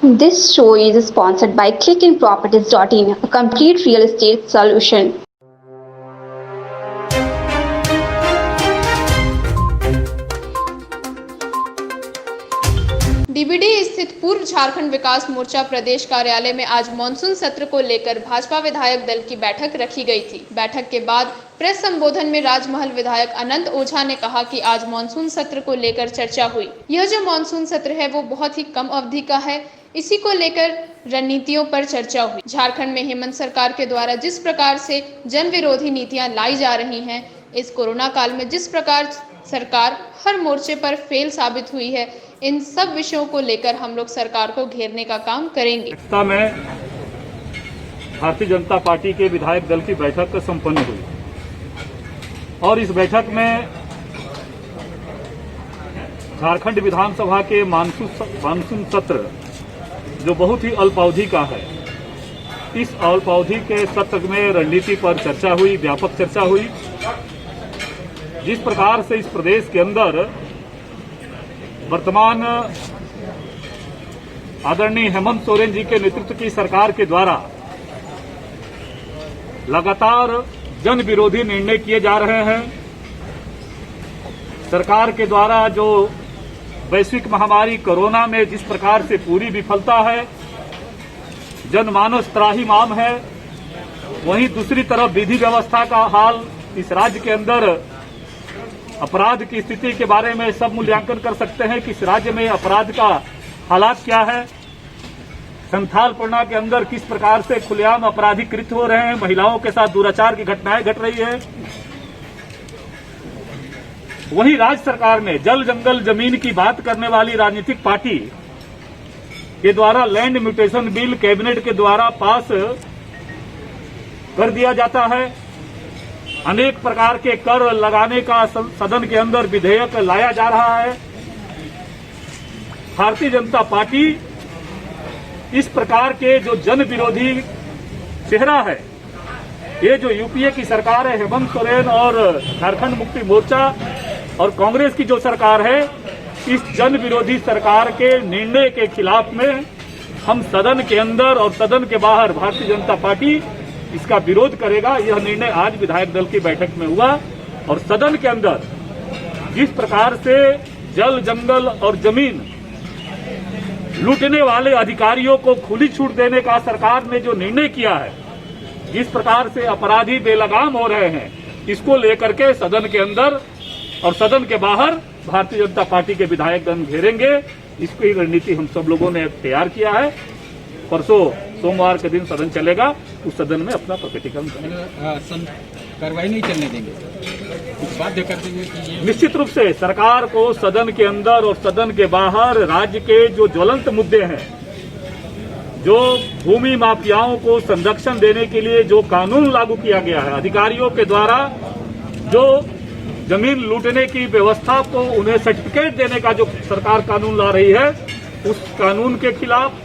This show is sponsored by clickinproperties.in, a complete real estate solution. DBD स्थित पूर्व झारखंड विकास मोर्चा प्रदेश कार्यालय में आज मानसून सत्र को लेकर भाजपा विधायक दल की बैठक रखी गई थी। बैठक के बाद प्रेस संबोधन में राजमहल विधायक अनंत ओझा ने कहा कि आज मानसून सत्र को लेकर चर्चा हुई। यह जो मानसून सत्र है वो बहुत ही कम अवधि का है, इसी को लेकर रणनीतियों पर चर्चा हुई। झारखंड में हेमंत सरकार के द्वारा जिस प्रकार से जन विरोधी नीतियां लाई जा रही हैं, इस कोरोना काल में जिस प्रकार सरकार हर मोर्चे पर फेल साबित हुई है, इन सब विषयों को लेकर हम लोग सरकार को घेरने का काम करेंगे। में भारतीय जनता पार्टी के विधायक दल की बैठक संपन्न हुई और इस बैठक में झारखंड विधानसभा के मानसून सत्र जो बहुत ही अल्पावधि का है, इस अल्पावधि के सत्र में रणनीति पर चर्चा हुई, व्यापक चर्चा हुई। जिस प्रकार से इस प्रदेश के अंदर वर्तमान आदरणीय हेमंत सोरेन जी के नेतृत्व की सरकार के द्वारा लगातार जन विरोधी निर्णय किए जा रहे हैं, सरकार के द्वारा जो वैश्विक महामारी कोरोना में जिस प्रकार से पूरी विफलता है, जनमानस त्राहिमाम है, वहीं दूसरी तरफ विधि व्यवस्था का हाल, इस राज्य के अंदर अपराध की स्थिति के बारे में सब मूल्यांकन कर सकते हैं कि इस राज्य में अपराध का हालात क्या है, संथालपना के अंदर किस प्रकार से खुलेआम अपराधीकृत हो रहे हैं, महिलाओं के साथ दुराचार की घटनाएं घट रही है। वहीं राज्य सरकार ने जल जंगल जमीन की बात करने वाली राजनीतिक पार्टी के द्वारा लैंड म्यूटेशन बिल कैबिनेट के द्वारा पास कर दिया जाता है। अनेक प्रकार के कर लगाने का सदन के अंदर विधेयक लाया जा रहा है। भारतीय जनता पार्टी इस प्रकार के जो जन विरोधी चेहरा है, ये जो यूपीए की सरकार है, हेमंत सोरेन और झारखंड मुक्ति मोर्चा और कांग्रेस की जो सरकार है, इस जन विरोधी सरकार के निर्णय के खिलाफ में हम सदन के अंदर और सदन के बाहर भारतीय जनता पार्टी इसका विरोध करेगा। यह निर्णय आज विधायक दल की बैठक में हुआ और सदन के अंदर जिस प्रकार से जल जंगल और जमीन लूटने वाले अधिकारियों को खुली छूट देने का सरकार ने जो निर्णय किया है, जिस प्रकार से अपराधी बेलगाम हो रहे हैं, इसको लेकर के सदन के अंदर और सदन के बाहर भारतीय जनता पार्टी के विधायक दल घेरेंगे। इसकी रणनीति हम सब लोगों ने तैयार किया है। परसों सोमवार के दिन सदन चलेगा, उस सदन में अपना प्रकटीकरण करेंगे। कार्रवाई नहीं चलने देंगे, बाध्य कर देंगे कि निश्चित रूप से सरकार को सदन के अंदर और सदन के बाहर राज्य के जो ज्वलंत मुद्दे हैं, जो भूमि माफियाओं को संरक्षण देने के लिए जो कानून लागू किया गया है, अधिकारियों के द्वारा जो जमीन लूटने की व्यवस्था को उन्हें सर्टिफिकेट देने का जो सरकार कानून ला रही है, उस कानून के खिलाफ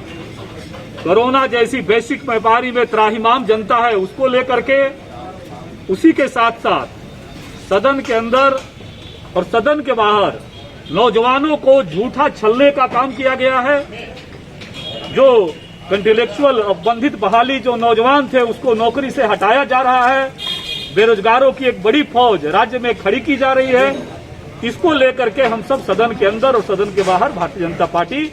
कोरोना जैसी वैश्विक महामारी में त्राहिमाम जनता है, उसको लेकर के उसी के साथ साथ सदन के अंदर और सदन के बाहर नौजवानों को झूठा छलने का काम किया गया है। जो इंटेलेक्चुअल बंधित बहाली जो नौजवान थे, उसको नौकरी से हटाया जा रहा है। बेरोजगारों की एक बड़ी फौज राज्य में खड़ी की जा रही है। इसको लेकर के हम सब सदन के अंदर और सदन के बाहर भारतीय जनता पार्टी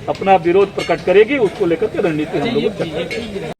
अपना विरोध प्रकट करेगी। उसको लेकर के रणनीति हम लोग